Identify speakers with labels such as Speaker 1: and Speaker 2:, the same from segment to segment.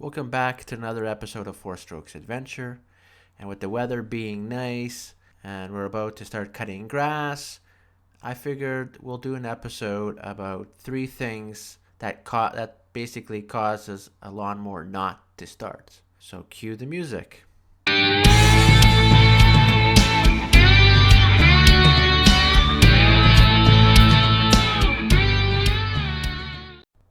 Speaker 1: Welcome back to another episode of Four Strokes Adventure. And with the weather being nice and we're about to start cutting grass, I figured we'll do an episode about three things that basically causes a lawnmower not to start. So cue the music.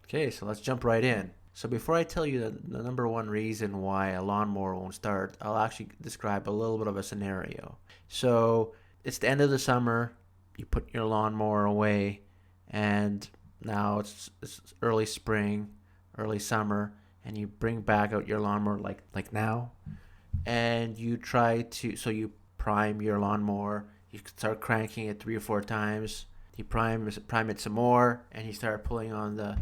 Speaker 1: Okay, so let's jump right in. So before I tell you the number one reason why a lawnmower won't start, I'll actually describe a little bit of a scenario. So it's the end of the summer, you put your lawnmower away, and now it's early spring, early summer, and you bring back out your lawnmower like now, and you prime your lawnmower, you start cranking it 3 or 4 times, you prime it some more, and you start pulling on the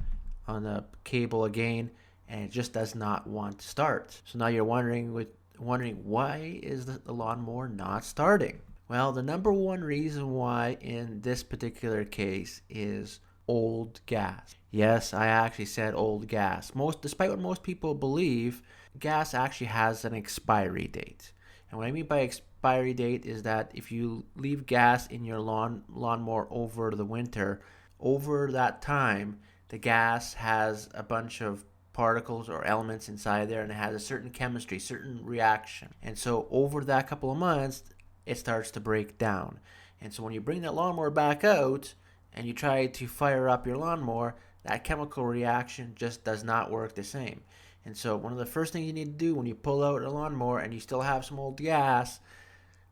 Speaker 1: cable again, and it just does not want to start. So now you're wondering why is the lawnmower not starting? Well, the number one reason why in this particular case is old gas. Yes, I actually said old gas. Despite what most people believe, gas actually has an expiry date. And what I mean by expiry date is that if you leave gas in your lawnmower over the winter, over that time, the gas has a bunch of particles or elements inside there, and it has a certain chemistry, certain reaction. And so over that couple of months, it starts to break down. And so when you bring that lawnmower back out and you try to fire up your lawnmower, that chemical reaction just does not work the same. And so one of the first things you need to do when you pull out a lawnmower and you still have some old gas,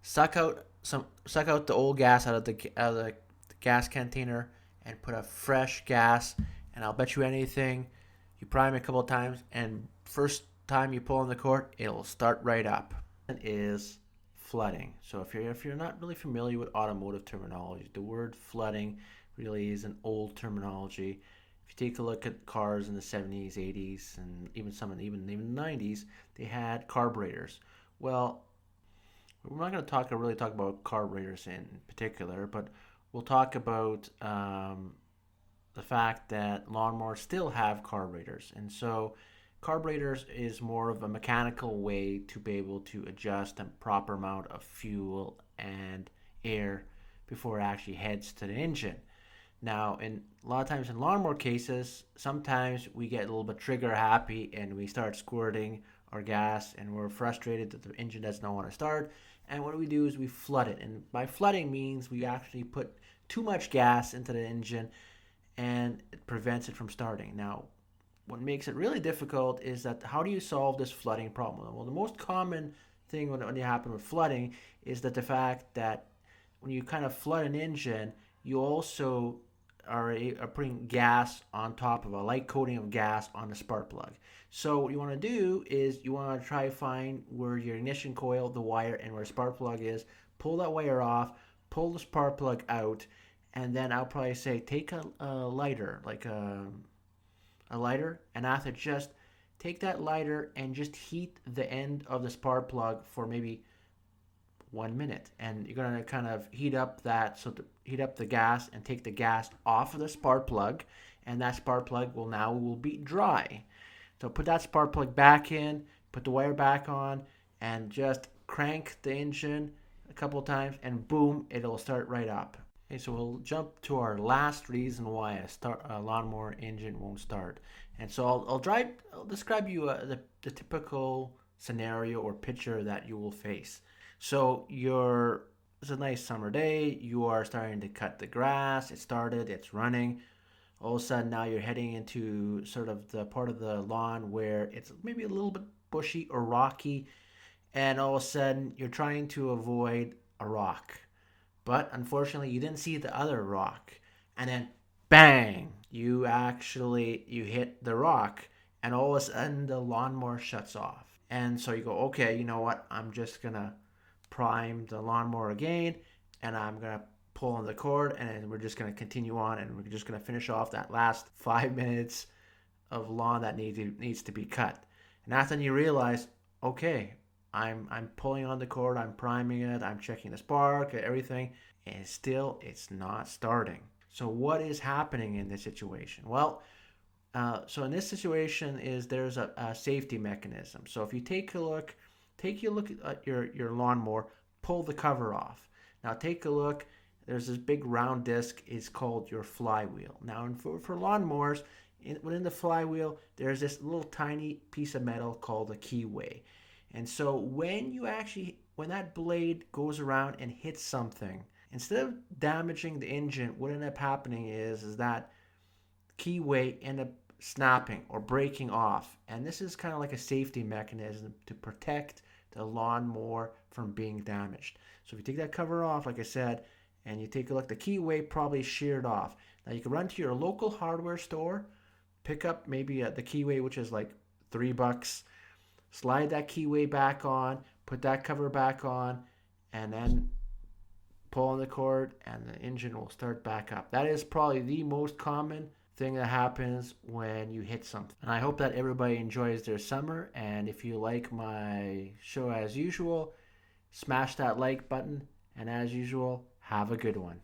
Speaker 1: suck out the old gas out of the gas container and put a fresh gas. And I'll bet you anything, you prime it a couple of times, and first time you pull on the cord, it'll start right up. And is flooding. So if you're not really familiar with automotive terminology, the word flooding really is an old terminology. If you take a look at cars in the 70s, 80s, and even some in even the 90s, they had carburetors. Well, we're not going to really talk about carburetors in particular, but we'll talk about the fact that lawnmowers still have carburetors. And so carburetors is more of a mechanical way to be able to adjust a proper amount of fuel and air before it actually heads to the engine. Now, in a lot of times in lawnmower cases, sometimes we get a little bit trigger happy and we start squirting our gas and we're frustrated that the engine does not want to start. And what we do is we flood it. And by flooding means we actually put too much gas into the engine and it prevents it from starting. Now, what makes it really difficult is that how do you solve this flooding problem? Well, the most common thing when it happens with flooding is that the fact that when you kind of flood an engine, you also are putting gas on top of a light coating of gas on the spark plug. So what you want to do is you want to try to find where your ignition coil, the wire, and where the spark plug is. Pull that wire off, pull the spark plug out, and then I'll probably say take a lighter, like a lighter, and after just take that lighter and just heat the end of the spark plug for maybe 1 minute, and you're gonna kind of heat up the gas and take the gas off of the spark plug, and that spark plug will be dry. So put that spark plug back in, put the wire back on, and just crank the engine a couple of times, and boom, it'll start right up. Okay, so we'll jump to our last reason why a lawnmower engine won't start. And so I'll describe you the typical scenario or picture that you will face. So it's a nice summer day. You are starting to cut the grass. It's running. All of a sudden, now you're heading into sort of the part of the lawn where it's maybe a little bit bushy or rocky. And all of a sudden, you're trying to avoid a rock. But unfortunately, you didn't see the other rock. And then, bang, you hit the rock. And all of a sudden, the lawnmower shuts off. And so you go, okay, you know what? I'm just going to prime the lawnmower again, and I'm gonna pull on the cord, and we're just gonna continue on, and we're just gonna finish off that last 5 minutes of lawn that needs to be cut. And that's when you realize, okay, I'm pulling on the cord, I'm priming it, I'm checking the spark, everything, and still it's not starting. So what is happening in this situation? Well, So in this situation, there's a safety mechanism. So if you take a look at your lawnmower, pull the cover off. Now take a look. There's this big round disc. It's called your flywheel. Now for lawnmowers, within the flywheel, there's this little tiny piece of metal called a keyway. And so when that blade goes around and hits something, instead of damaging the engine, what ended up happening is that keyway end up snapping or breaking off. And this is kind of like a safety mechanism to protect the lawnmower from being damaged. So if you take that cover off, like I said, and you take a look, the keyway probably sheared off. Now you can run to your local hardware store, pick up maybe the keyway, which is like $3, slide that keyway back on, put that cover back on, and then pull on the cord and the engine will start back up. That is probably the most common thing that happens when you hit something. And I hope that everybody enjoys their summer. And if you like my show as usual, smash that like button. And as usual, have a good one.